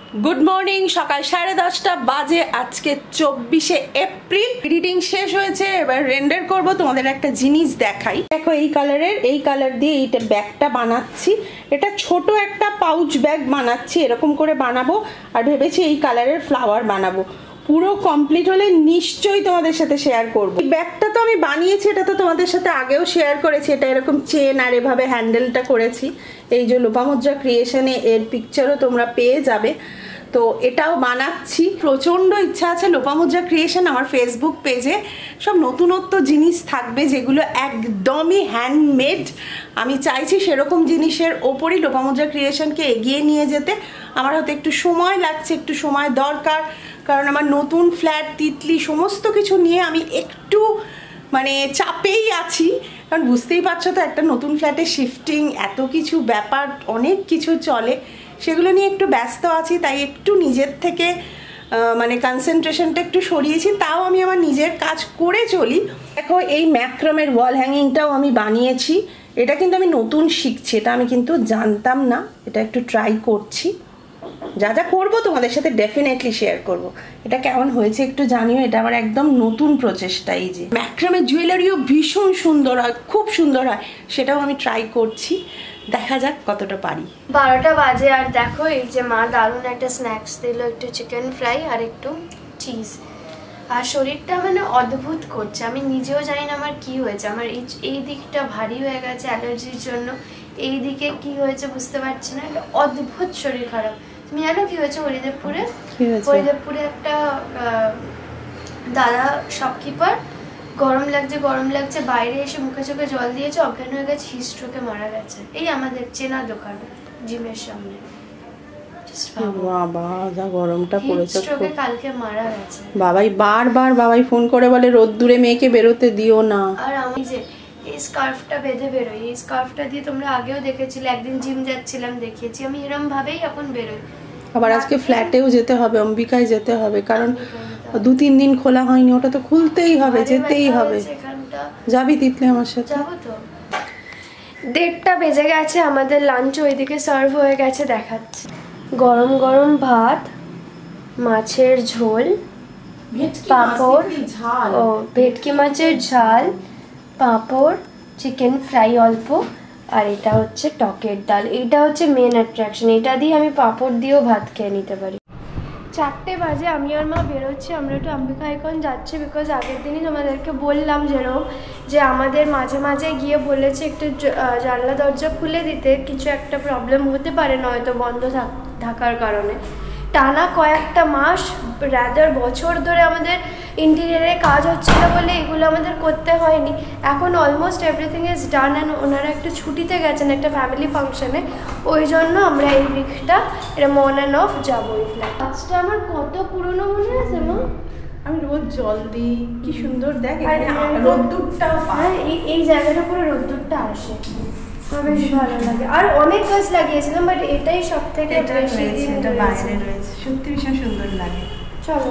Good morning. সকাল 10:30 বাজে। আজকে 24শে এপ্রিল। এডিটিং শেষ হয়েছে, এবার রেন্ডার করব। তোমাদের একটা জিনিস দেখাই। দেখো এই কালারের, এই কালার দিয়ে এইটা ব্যাগটা বানাচ্ছি। এটা ছোট একটা পাউচ ব্যাগ বানাচ্ছি, এরকম করে বানাবো। আর ভেবেছি এই কালারের ফ্লাওয়ার বানাবো। পুরো কমপ্লিট হলে নিশ্চয়ই তোমাদের সাথে শেয়ার করব। এই ব্যাগটা তো আমি বানিয়েছি, এটা তো তোমাদের সাথে আগেও শেয়ার করেছি। এটা এরকম চেন আর এভাবে হ্যান্ডেলটা করেছি। এই যে লোপামুদ্রা ক্রিয়েশনে এর পিকচারও তোমরা পেয়ে যাবে। তো এটাও বানাচ্ছি। প্রচণ্ড ইচ্ছা আছে লোপামুদ্রা ক্রিয়েশন আমার ফেসবুক পেজে সব নতুনত্ব জিনিস থাকবে, যেগুলো একদমই হ্যান্ডমেড। আমি চাইছি সেরকম জিনিসের ওপরই লোপামুদ্রা ক্রিয়েশনকে এগিয়ে নিয়ে যেতে। আমার হয়তো একটু সময় লাগছে, একটু সময় দরকার, কারণ আমার নতুন ফ্ল্যাট, তিতলি সমস্ত কিছু নিয়ে আমি একটু মানে চাপেই আছি। কারণ বুঝতেই পারছো তো, একটা নতুন ফ্ল্যাটে শিফটিং, এত কিছু ব্যাপার, অনেক কিছু চলে, সেগুলো নিয়ে একটু ব্যস্ত আছি। তাই একটু নিজের থেকে মানে কনসেন্ট্রেশনটা একটু সরিয়েছি। তাও আমি আমার নিজের কাজ করে চলি। দেখো এই ম্যাক্রমের ওয়াল হ্যাঙ্গিংটাও আমি বানিয়েছি। এটা কিন্তু আমি নতুন শিখছি, এটা আমি কিন্তু জানতাম না। এটা একটু ট্রাই করছি। যা যা করবো তোমাদের সাথে ডেফিনেটলি শেয়ার করব। এটা কেমন হয়েছে একটু জানিও। এটা আমার একদম নতুন প্রচেষ্টা। এই যে ম্যাক্রামের জুয়েলারিও ভীষণ সুন্দর হয়, খুব সুন্দর হয়, সেটাও আমি ট্রাই করছি। দেখা যাক কতটা পারি। 12টা বাজে আর দেখো এই যে মা দারুণ একটা স্ন্যাক্স দিল, একটু চিকেন ফ্রাই আর একটু চিজ। আর শরীরটা মানে অদ্ভুত করছে, আমি নিজেও জানি না আমার কি হয়েছে। আমার এই দিকটা ভারী হয়ে গেছে অ্যালার্জির জন্য, এই দিকে কি হয়েছে বুঝতে পারছি না। একটা অদ্ভুত শরীর খারাপ। তুমি জানো কি হয়েছে হরিদেবপুরে? হরিদেবপুরে একটা দাদা শপকিপার, গরম লাগছে বাইরে এসে মুখে চোখে জল দিয়েছে, অজ্ঞান হয়ে গেছে, হিস্ট্রোকে মারা গেছে। এই আমাদের চেনা দোকান জিমের সামনে। গরমটা পড়েছে, কালকে মারা গেছে। বাবাই ফোন করে বলে রোদ্দুরে মেয়েকে বেরোতে দিও না। আর আমি যে এই স্কার্ফটা বেঁধে বেরোই, এই স্কার্ফটা দিয়ে তোমরা আগেও দেখেছিলে, একদিন জিম যাচ্ছিলাম দেখিয়েছি। আমি এরম ভাবেই এখন বেরোই। আবার আজকে ফ্ল্যাটেও যেতে হবে, অম্বিকায় যেতে হবে, কারণ 2-3 দিন খোলা হয়নি। ওটা তো খুলতেই হবে, যেতেই হবে। যাবি তিতলি আমার সাথে? যাবো তো। 1:30 বেজে গেছে, আমাদের লাঞ্চ ওইদিকে সার্ভ হয়ে গেছে, দেখাচ্ছি। গরম গরম ভাত, মাছের ঝোল, পাঁপড়, ও ভেটকি মাছের ঝাল, পাঁপড়, চিকেন ফ্রাই অল্প, আর এটা হচ্ছে টকের ডাল। এটা হচ্ছে মেন অ্যাট্রাকশন। এটা দিয়ে আমি পাঁপড় দিয়েও ভাত খেয়ে নিতে পারি। 4টে বাজে, আমি আর মা বেরোচ্ছি। আমরা একটু অম্বিকা আইকন যাচ্ছি, বিকজ আগের দিনই তোমাদেরকে বললাম যেরকম যে আমাদের মাঝে মাঝে গিয়ে বলেছে একটু জানলা দরজা খুলে দিতে, কিছু একটা প্রবলেম হতে পারে নয়তো বন্ধ থাকার কারণে। টানা কয়েকটা মাস, রাদার বছর ধরে আমাদের ইন্টেরিয়ারে কাজ হচ্ছিল বলে এগুলো আমাদের করতে হয়নি। এখন almost everything is done and ওনারা একটু ছুটিতে গেছেন একটা ফ্যামিলি ফাংশনে, ওই জন্য আমরা এই উইকটা এটা অন অ্যান্ড অফ যাবো। এই ফ্ল্যাট আজটা আমার কত পুরনো মনে আছে মা? আমি রোজ জল দিই, কি সুন্দর দেখ রোদ্দুরটাও। হ্যাঁ, এই জায়গাটা পুরো রোদ্দুরটা আসে, বেশ ভালো লাগে। আর অনেক গাছ লাগিয়েছিলাম, বাট এটাই সব থেকে বেশি বাইরে রয়েছে, সত্যি ভীষণ সুন্দর লাগে। চলো,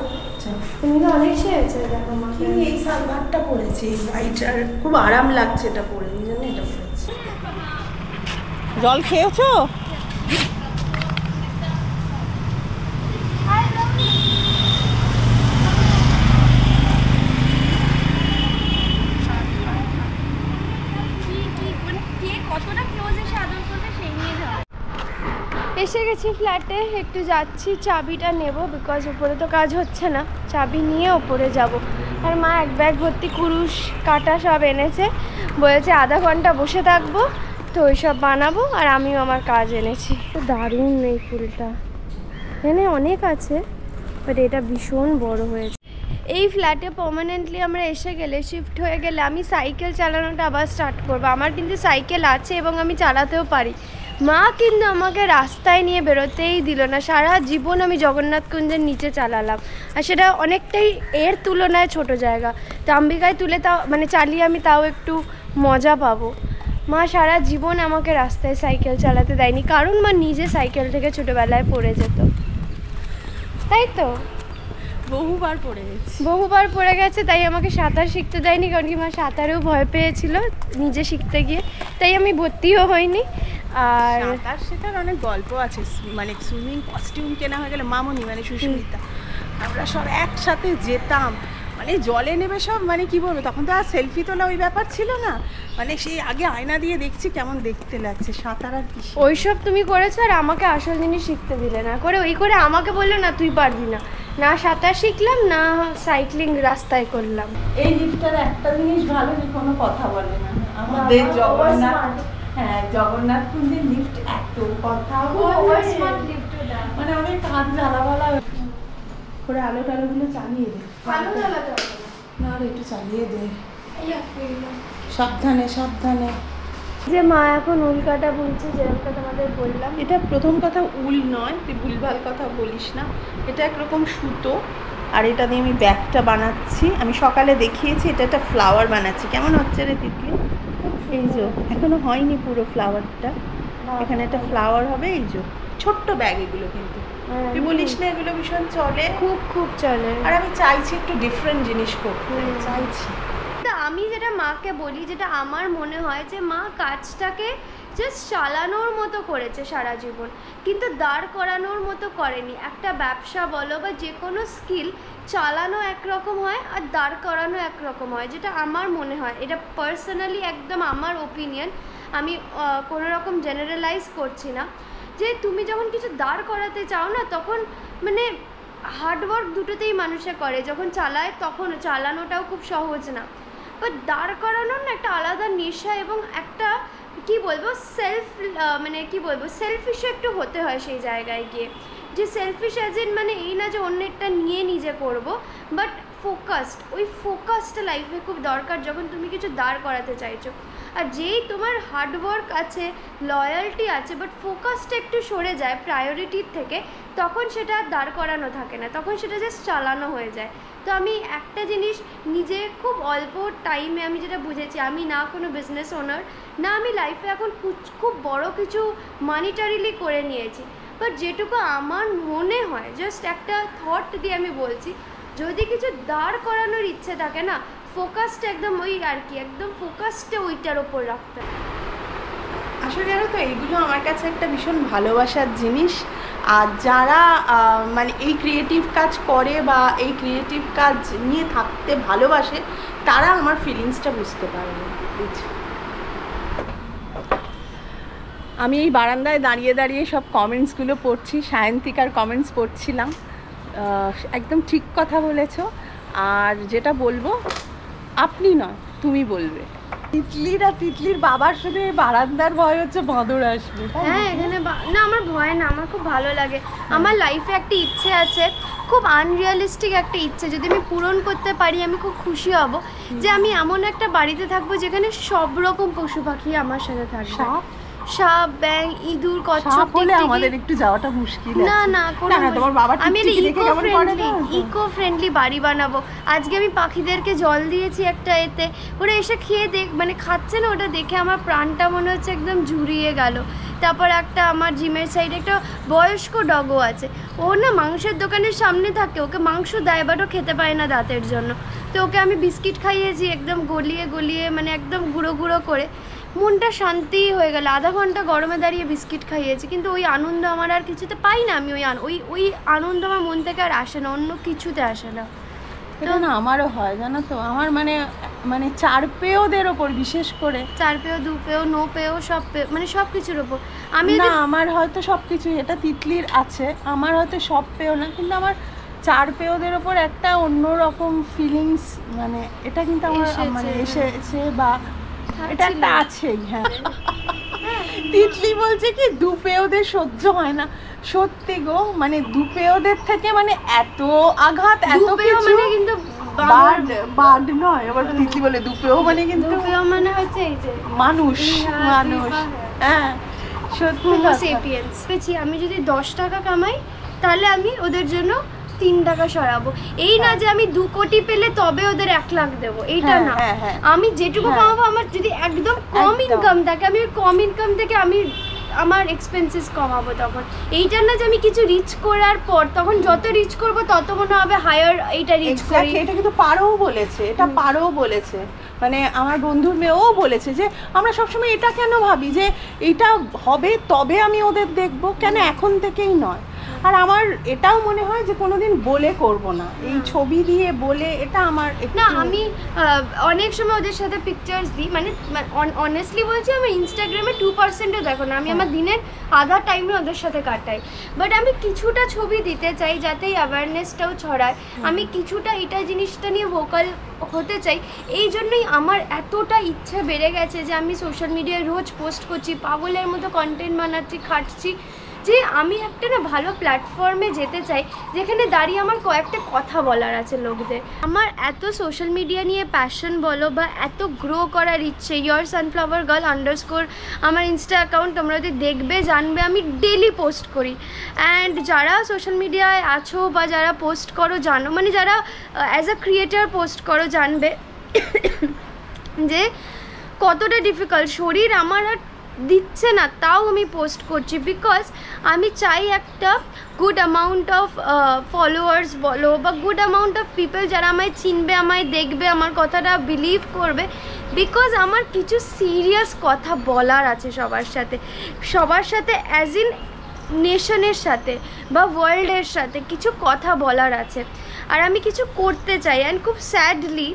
তুমি তো অনেক সেরেছে। দেখো মা এই সালভারটা পরেছি, এই হোয়াইট, আর খুব আরাম লাগছে এটা পরে, এই জন্য এটা পরেছি। জল খেয়েছো? এসে গেছি ফ্ল্যাটে, একটু যাচ্ছি, চাবিটা নেব, বিকজ উপরে তো কাজ হচ্ছে না। চাবি নিয়ে ওপরে যাব। আর মা এক ব্যাগ ভর্তি কুরুশ কাটা সব এনেছে, বলেছে আধা ঘন্টা বসে থাকবো, তো ওই সব বানাবো। আর আমিও আমার কাজ এনেছি। দারুণ এই ফুলটা, এখানে অনেক আছে, বাট এটা ভীষণ বড় হয়েছে। এই ফ্ল্যাটে পার্মানেন্টলি আমরা এসে গেলে, শিফট হয়ে গেলে, আমি সাইকেল চালানোটা আবার স্টার্ট করবো। আমার কিন্তু সাইকেল আছে এবং আমি চালাতেও পারি। মা কিন্তু আমাকে রাস্তায় নিয়ে বেরোতেই দিল না। সারা জীবন আমি জগন্নাথ কুঞ্জের নিচে চালালাম, আর সেটা অনেকটাই এর তুলনায় ছোট জায়গা। তো অম্বিকায় তুলে তাও মানে চালিয়ে আমি তাও একটু মজা পাবো। মা সারা জীবন আমাকে রাস্তায় সাইকেল চালাতে দেয়নি, কারণ মা নিজে সাইকেল থেকে ছোটোবেলায় পড়ে যেত, তাই তো। বহুবার পড়ে গেছে, তাই আমাকে সাঁতার শিখতে দেয়নি, কারণ কি মা সাঁতারেও ভয় পেয়েছিল নিজে শিখতে গিয়ে, তাই আমি ভর্তিও হইনি। আর তার সেটার অনেক গল্প আছে, মানে সুইমিং কস্টিউম কেনা হয়ে গেলে মামনি মানে সুস্মিতা, আমরা সব একসাথে যেতাম, মানে জলে নেবে সব, মানে কি বলবো, তখন তো আর সেলফি তোলা ওই ব্যাপার ছিল না, মানে সেই আগে আয়না দিয়ে দেখছি কেমন দেখতে লাগছে, সাঁতার আর কি ওইসব তুমি করেছো, আর আমাকে আসল জিনিস শিখতে দিলে না, করে ওই করে আমাকে বললো না তুই পারবি না, না সাঁতার শিখলাম না সাইক্লিং রাস্তায় করলাম। এই লিফটার একটা জিনিস ভালো যে কোনো কথা বলে না, আমাদের জগন্নাথ, হ্যাঁ জগন্নাথ কুণ্ডের লিফট এত কথা বলে, মানে অনেক কান জ্বালাবালা করে, আলো টালোগুলো চালিয়ে দে, না আর একটু চালিয়ে দে, সাবধানে সাবধানে। যে মা এখন উল কাটা বুনছে, যেরকম তোমাদের বললাম। এটা প্রথম কথা উল নয়, তুই ভুলভাল কথা বলিস না, এটা একরকম সুতো, আর এটা দিয়ে আমি ব্যাগটা বানাচ্ছি। আমি সকালে দেখিয়েছি, এটা একটা ফ্লাওয়ার বানাচ্ছি। কেমন হচ্ছে রে তিতলি? এই যে এখনো হয়নি পুরো ফ্লাওয়ারটা, এখানে একটা ফ্লাওয়ার হবে। এই যে ছোট্ট ব্যাগ এগুলো, কিন্তু তুই বলিস না এগুলো ভীষণ চলে, খুব খুব চলে, আর আমি চাইছি একটু ডিফারেন্ট জিনিস করতে চাইছি। আমি যেটা মাকে বলি, যেটা আমার মনে হয় যে মা কাজটাকে জাস্ট চালানোর মতো করেছে সারা জীবন, কিন্তু দাঁড় করানোর মতো করেনি। একটা ব্যবসা বলো বা যে কোনো স্কিল, চালানো একরকম হয় আর দাঁড় করানো একরকম হয়, যেটা আমার মনে হয়। এটা পার্সোনালি একদম আমার ওপিনিয়ন, আমি কোনো রকম জেনারেলাইজ করছি না। যে তুমি যখন কিছু দাঁড় করাতে চাও না, তখন মানে হার্ডওয়ার্ক দুটোতেই মানুষে করে, যখন চালায় তখন চালানোটাও খুব সহজ না, বাট দাঁড় করানোর না একটা আলাদা নেশা, এবং একটা কি বলবো সেলফ, মানে কি বলবো সেলফিশ একটু হতে হয় সেই জায়গায় গিয়ে। যে সেলফিশ অ্যাজ ইন মানে এই না যে অন্যেরটা নিয়ে নিজে করব, বাট ফোকাসড, ওই ফোকাসটা লাইফে খুব দরকার যখন তুমি কিছু দাঁড় করাতে চাইছো। আর যেই তোমার হার্ডওয়ার্ক আছে, লয়ালটি আছে, বাট ফোকাসটা একটু সরে যায় প্রায়োরিটির থেকে, তখন সেটা দাঁড় করানো থাকে না, তখন সেটা জাস্ট চালানো হয়ে যায়। তো আমি একটা জিনিস নিজে খুব অল্প টাইমে আমি যেটা বুঝেছি, আমি না কোনো বিজনেস ওনার, না আমি লাইফে এখন খুব বড় কিছু মানিটারিলি করে নিয়েছি, বাট যেটুকু আমার মনে হয়, জাস্ট একটা থট দিয়ে আমি বলছি, যদি কিছু দাঁড় করানোর ইচ্ছে থাকে না, ফোকাসটা একদম ওই আর কি, একদম ফোকাসটা ওইটার ওপর রাখতে হবে। আসলে জানো তো, এইগুলো আমার কাছে একটা ভীষণ ভালোবাসার জিনিস। আর যারা মানে এই ক্রিয়েটিভ কাজ করে বা এই ক্রিয়েটিভ কাজ নিয়ে থাকতে ভালোবাসে, তারা আমার ফিলিংসটা বুঝতে পারবে। আমি এই বারান্দায় দাঁড়িয়ে দাঁড়িয়ে সব কমেন্টসগুলো পড়ছি, সায়ন্তিকার কমেন্টস পড়ছিলাম। একদম ঠিক কথা বলেছো, আর যেটা বলবো আপনি নয় তুমি বলবে। তিতলির বাবার শুধু বারান্দার ভয় হচ্ছে বাঁদর আসবে। হ্যাঁ, এখানে না আমার ভয় না, আমার খুব ভালো লাগে। আমার লাইফে একটা ইচ্ছে আছে, খুব আনরিয়ালিস্টিক একটা ইচ্ছে, যদি আমি পূরণ করতে পারি আমি খুব খুশি হব। যে আমি এমন একটা বাড়িতে থাকবো যেখানে সব রকম পশু পাখি আমার সাথে থাকবে। সাপ, ব্যাঙ, ইঁদুর, কচ্ছপ, বলে আমাদের একটু যাওয়াটা মুশকিল। না না, তোমার বাবা আমি ইকো ফ্রেন্ডলি বাড়ি বানাবো। আজকে আমি পাখিদেরকে জল দিয়েছি একটা এতে, ওরা এসে খেয়ে মানে খাচ্ছে না, ওটা দেখে আমার প্রাণটা মনে হচ্ছে একদম জুড়িয়ে গেল। তারপর একটা আমার জিমের সাইডে একটা বয়স্ক ডগও আছে, ও না মাংসের দোকানের সামনে থাকে, ওকে মাংস দেয় বাট ও খেতে পায় না দাঁতের জন্য, তো ওকে আমি বিস্কিট খাইয়েছি একদম গলিয়ে গলিয়ে, মানে একদম গুঁড়ো গুঁড়ো করে, মনটা শান্তি হয়ে গেল। আধা ঘন্টা গরমে দাঁড়িয়ে বিস্কিট খাইয়েছি, কিন্তু ওই আনন্দ আমার আর কিছুতে পাই না। আমি ওই আনন্দ আমার মন থেকে আর আসে না, অন্য কিছুতে আসে না। এটা না আমারও হয় জানো তো, আমার মানে চার পেয়োদের ওপর, বিশেষ করে চার পেয়, দু পেয়, নো পেয়, সব পেয়, মানে সব কিছুর ওপর আমি না, আমার হয়তো সব কিছু, এটা তিতলির আছে, আমার হয়তো সব পেয় না, কিন্তু আমার চার পেয়োদের ওপর একটা অন্যরকম ফিলিংস, মানে এটা কিন্তু আমার মানে এসেছে বা এটা একটা আছেই। হ্যাঁ, তিতলি বলছে কি দু পেয়োদের সহ্য হয় না। সত্যি গো, মানে দু পেয়োদের থেকে মানে এত আঘাত, এত কিছু, মানে কিন্তু বার্ড নয়। আবার তিতলি বলে দু পেয় মানে কিন্তু মানে হচ্ছে এই যে মানুষ। হ্যাঁ সত্যি সেপিয়েন্স। আমি যদি 10 টাকা কামাই, তাহলে আমি ওদের জন্য 3 টাকা সরাবো। এই না যে আমি 2 কোটি পেলে তবে ওদের 1 লাখ দেবো, এইটা না। আমি যেটুকু কামাবো, আমার যদি একদম কম ইনকাম থাকে, আমি কম ইনকাম থেকে আমি আমার এক্সপেন্সেস কমাবো তখন। এইটার না যে আমি কিছু রিচ করার পর তখন যত রিচ করবো তত মনে হবে হায়ার এইটা রিচ করি। এটা কিন্তু পারোও বলেছে, এটা পারোও বলেছে, মানে আমার বন্ধুর মেয়েও বলেছে যে আমরা সবসময় এটা কেন ভাবি যে এটা হবে তবে আমি ওদের দেখবো, কেন এখন থেকেই নয়। আর আমার এটাও মনে হয় যে কোনোদিন বলে করব না, এই ছবি দিয়ে বলে এটা আমার না। আমি অনেক সময় ওদের সাথে পিকচার্স দিই, মানে অনেস্টলি বলছি আমার ইনস্টাগ্রামে 2%ও দেখো না, আমি আমার দিনের আধা টাইমে ওদের সাথে কাটাই। বাট আমি কিছুটা ছবি দিতে চাই যাতে অ্যাওয়ারনেসটাও ছড়ায়, আমি কিছুটা এটা জিনিসটা নিয়ে ভোকাল হতে চাই। এই জন্যই আমার এতটা ইচ্ছা বেড়ে গেছে যে আমি সোশ্যাল মিডিয়ায় রোজ পোস্ট করছি, পাগলের মতো কন্টেন্ট বানাচ্ছি, খাটছি, যে আমি একটা না ভালো প্ল্যাটফর্মে যেতে চাই যেখানে দাঁড়িয়ে আমার কয়েকটা কথা বলার আছে লোকদের। আমার এত সোশ্যাল মিডিয়া নিয়ে প্যাশন বলো বা এত গ্রো করার ইচ্ছে, yoursunflowergirl_ আমার ইনস্টা অ্যাকাউন্ট, তোমরা যদি দেখবে জানবে আমি ডেলি পোস্ট করি। অ্যান্ড যারা সোশ্যাল মিডিয়ায় আছো বা যারা পোস্ট করো জানো, মানে যারা অ্যাজ আ ক্রিয়েটার পোস্ট করো জানবে যে কতটা ডিফিকাল্ট। শরীর আমার আর দিচ্ছে না তাও আমি পোস্ট করছি, বিকজ আমি চাই একটা গুড অ্যামাউন্ট অফ ফলোয়ার্স বলো বা গুড অ্যামাউন্ট অফ পিপল যারা আমায় চিনবে, আমায় দেখবে, আমার কথাটা বিলিভ করবে, বিকজ আমার কিছু সিরিয়াস কথা বলার আছে সবার সাথে অ্যাজ ইন নেশনের সাথে বা ওয়ার্ল্ডের সাথে কিছু কথা বলার আছে। আর আমি কিছু করতে চাই। অ্যান্ড খুব স্যাডলি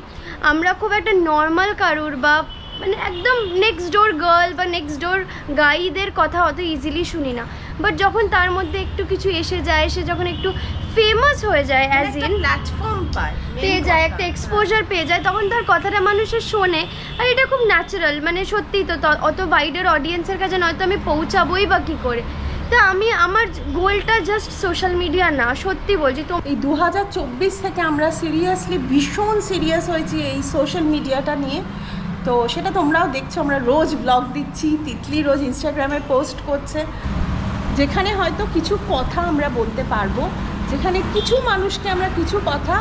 আমরা খুব একটা নর্মাল কারুর বা মানে একদম নেক্সট ডোর গার্ল বা নেক্সট ডোর গাইদের কথা অত ইজিলি শুনি না। বাট যখন তার মধ্যে একটু কিছু এসে যায়, সে যখন একটু ফেমাস হয়ে যায়, অ্যাজ ইন প্ল্যাটফর্ম পেয়ে যায়, একটা এক্সপোজার পেয়ে যায়, তখন তার কথাটা মানুষে শোনে। আর এটা খুব ন্যাচারাল, মানে সত্যিই তো অত ওয়াইডার অডিয়েন্সের কাছে নয়তো আমি পৌঁছাবোই বা কী করে। তা আমি আমার গোলটা জাস্ট সোশ্যাল মিডিয়া না, সত্যি বলছি। তো এই 2024 থেকে আমরা সিরিয়াসলি ভীষণ সিরিয়াস হয়েছি এই সোশ্যাল মিডিয়াটা নিয়ে। তো সেটা তোমরাও দেখছো, আমরা রোজ ব্লগ দিচ্ছি, তিতলি রোজ ইনস্টাগ্রামে পোস্ট করছে, যেখানে হয়তো কিছু কথা আমরা বলতে পারবো, যেখানে কিছু মানুষকে আমরা কিছু কথা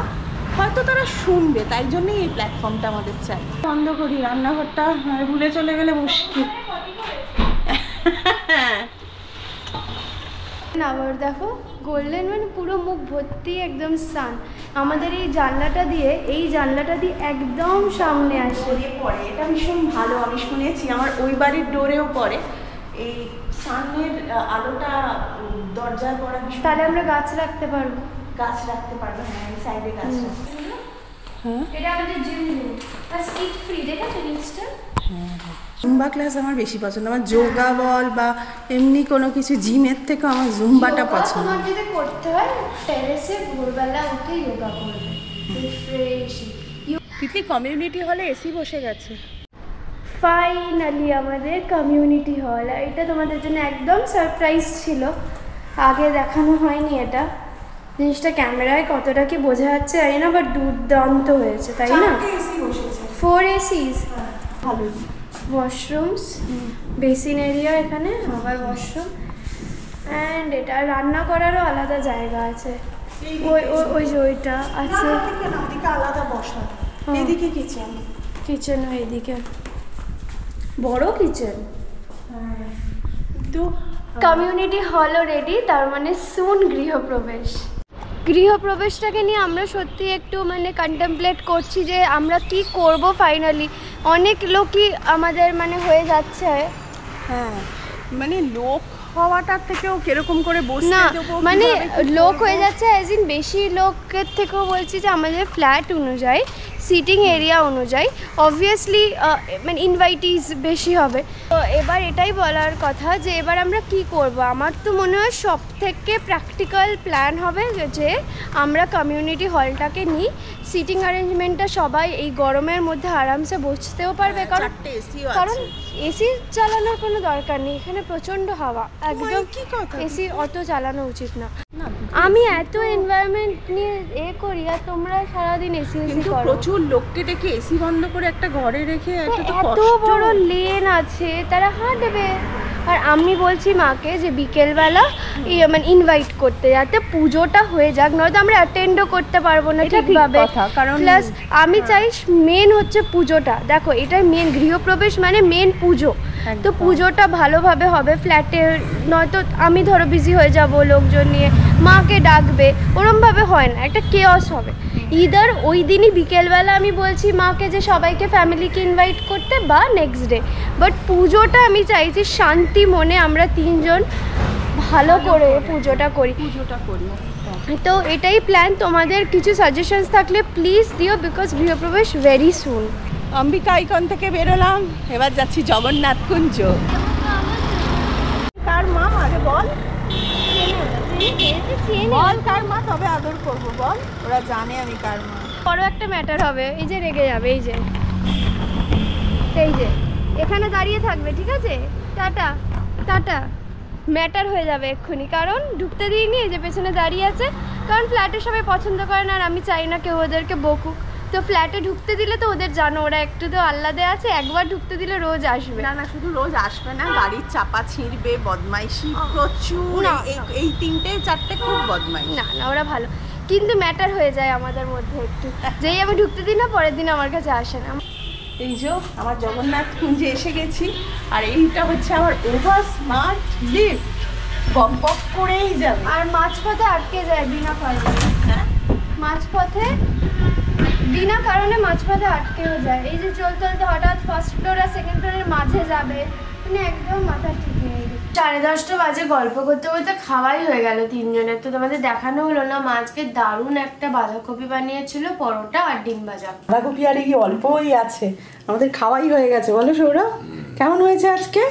হয়তো তারা শুনবে, তাই জন্যই এই প্ল্যাটফর্মটা আমাদের চাই। বন্ধ করি রান্নাঘরটা, ভুলে চলে গেলে মুশকিল। আবার দেখো গোল্ডেন, মানে পুরো মুখ ভর্তি একদম সান। আমাদের এই জানলাটা দিয়ে একদম সামনে আসে পড়ে, এটা ভীষণ ভালো। আমি শুনেছি আমার ওই বাড়ির ডোরেও পড়ে এই সানের আলোটা, দরজায় পড়া। তাহলে আমরা গাছ রাখতে পারবো। হ্যাঁ, এই সাইডে গাছ রাখতে। হ্যাঁ, এটা আমাদের জিম রুম আর স্ট্রিট ফ্রি, দেখেছো জিনিসটা? জুম্বা ক্লাস আমার বেশি পছন্দ। আমার যোগা বল বা এমনি কোনো কিছু জিমের থেকে আমার জুম্বাটা পছন্দ। তোমার যদি করতে হয় টেরেসে ভোরবেলা উঠে যোগা করবে, ফ্রেশ। তিতলি কমিউনিটি হলে এসি বসে গেছে। ফাইনালি আমাদের কমিউনিটি হল, আর এটা তোমাদের জন্য একদম সারপ্রাইজ ছিল, আগে দেখানো হয়নি। এটা জিনিসটা ক্যামেরায় কতটা কি বোঝা যাচ্ছে জানি না, বাট দুর্দান্ত হয়েছে, তাই না? 4 এসিস, ভালো। ওয়াশরুমস, বেসিন এরিয়া এখানে, আবার ওয়াশরুম, অ্যান্ড এটা রান্না করারও আলাদা জায়গা আছে। ওই যে ওইটা আছে, আলাদা বসার। এদিকে কিচেন এদিকে বড় কিচেন। তো কমিউনিটি হলও রেডি, তার মানে সুন গৃহপ্রবেশটাকে নিয়ে আমরা সত্যি একটু মানে কন্টেমপ্লেট করছি যে আমরা কি করব ফাইনালি। অনেক লোকই আমাদের মানে হয়ে যাচ্ছে। হ্যাঁ, মানে লোক হওয়াটার থেকেও কিরকম করে বসে না, মানে লোক হয়ে যাচ্ছে অ্যাজ ইন বেশি লোকের থেকেও বলছি যে আমাদের ফ্ল্যাট অনুযায়ী, সিটিং এরিয়া অনুযায়ী অবভিয়াসলি মানে ইনভাইটিস বেশি হবে। তো এবার এটাই বলার কথা যে এবার আমরা কি করব। আমার তো মনে হয় সব থেকে প্র্যাকটিক্যাল প্ল্যান হবে যে আমরা কমিউনিটি হলটাকে নিই, সিটিং অ্যারেঞ্জমেন্টটা সবাই এই গরমের মধ্যে আরামসে বসতেও পারবে, কারণ এসি চালানোর কোনো দরকার নেই, এখানে প্রচণ্ড হাওয়া, একদম এসি অত চালানো উচিত না। আমি এত এনভায়রনমেন্ট নিয়ে করি আর তোমরা সারাদিন এসি করো। প্রচুর লোককে ডেকে এসি বন্ধ করে একটা ঘরে রেখে এত বড় লেন আছে, তারা হাঁটবে। আর আমি বলছি মাকে যে বিকেলবেলা মানে ইনভাইট করতে, যাতে পুজোটা হয়ে যাক, নয়তো আমরা অ্যাটেন্ডও করতে পারবো না ঠিকভাবে। প্লাস আমি চাই মেন হচ্ছে পুজোটা, দেখো এটা মেন, গৃহপ্রবেশ মানে মেন পুজো, তো পুজোটা ভালোভাবে হবে ফ্ল্যাটে, নয়তো আমি ধরো বিজি হয়ে যাব লোকজন নিয়ে, মাকে ডাকবে, ওরমভাবে হয় না, একটা কেওস হবে। ইদার ওই দিনই বিকেলবেলা আমি বলছি মাকে যে সবাইকে ফ্যামিলিকে ইনভাইট করতে বা নেক্সট ডে, বাট পুজোটা আমি চাইছি শান্তি মনে আমরা তিনজন ভালো করে পুজোটা করি। তো এটাই প্ল্যান। তোমাদের কিছু সাজেশনস থাকলে প্লিজ দিও, বিকজ গৃহপ্রবেশ ভেরি সুন। অম্বিকা আইকন থেকে বেরোলাম, এবার যাচ্ছি জগন্নাথ কুঞ্জ। কার মা আগে বল, বল কার মা, তবে আদর করবো, বল। ওরা জানে আমি কার মা। বড় একটা ম্যাটার হবে, এই যে রেগে যাবে, এই যে এখানে দাঁড়িয়ে থাকবে, ঠিক আছে? টাটা টাটা, ম্যাটার হয়ে যাবে এক্ষুনি, কারণ ঢুকতে দিইনি, এই যে পেছনে দাঁড়িয়ে আছে, কারণ ফ্ল্যাটে সবাই পছন্দ করে না আর আমি চাই না কেউ ওদেরকে বকুক। তো ফ্ল্যাটে ঢুকতে দিলে তো ওদের জানো, ওরা একটু তো আহ্লাদে আছে, একবার ঢুকতে দিলে রোজ আসবে। না না, শুধু রোজ আসবে না, গাড়ির চাপা ছিঁড়বে, বদমাইশি প্রচুর। এই 3-4টে খুব বদমাইশি। না না, ওরা ভালো, কিন্তু ম্যাটার হয়ে যায় আমাদের মধ্যে একটু, যেই আমি ঢুকতে দিই না পরের দিন আমার কাছে আসে না। এই যে আমার জগন্নাথ কুঞ্জে এসে গেছি, আর এইটা হচ্ছে আমার ওভার স্মার্ট লিফট, বক বক করেই যাবে। আর মাঝপথে আটকে যায় বিনা কারণে, মাঝপথে বিনা কারণে মাঝপথে আটকেও যায়। এই যে চলতে চলতে হঠাৎ ফার্স্ট ফ্লোর আর সেকেন্ড ফ্লোরের মাঝে যাবে, মানে একদম মাথা ঠিক নেই। 10:30 বাজে, গল্প করতে করতে খাওয়াই হয়ে গেল তিনজনের। তো তোমাদের দেখানো হলো না, মা আজকে দারুণ একটা বাঁধাকপি বানিয়েছিল, পরোটা আর ডিম ভাজা। বাঁধাকপি আর কি অল্পই আছে, আমাদের খাওয়াই হয়ে গেছে। বলো সৌরভ, কেমন হয়েছে আজকে?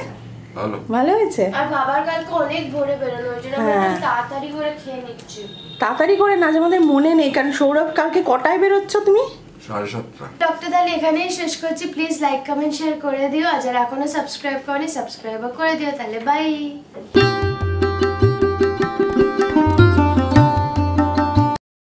ভালো হয়েছে। আর বাবার কালকে অনেক ভোরে বেরোনো, ওই জন্য আমি তাড়াতাড়ি করে খেয়ে নিচ্ছি। তাড়াতাড়ি করে না, যে আমাদের মনে নেই, কারণ সৌরভ কালকে কটায় বেরোচ্ছ তুমি? 7:30। ডক্টর তাহলে এখানেই শেষ করছি। প্লিজ লাইক কমেন্ট শেয়ার করে দিও, আর যারা এখনো সাবস্ক্রাইব করনি সাবস্ক্রাইব করে দিও। তাহলে বাই।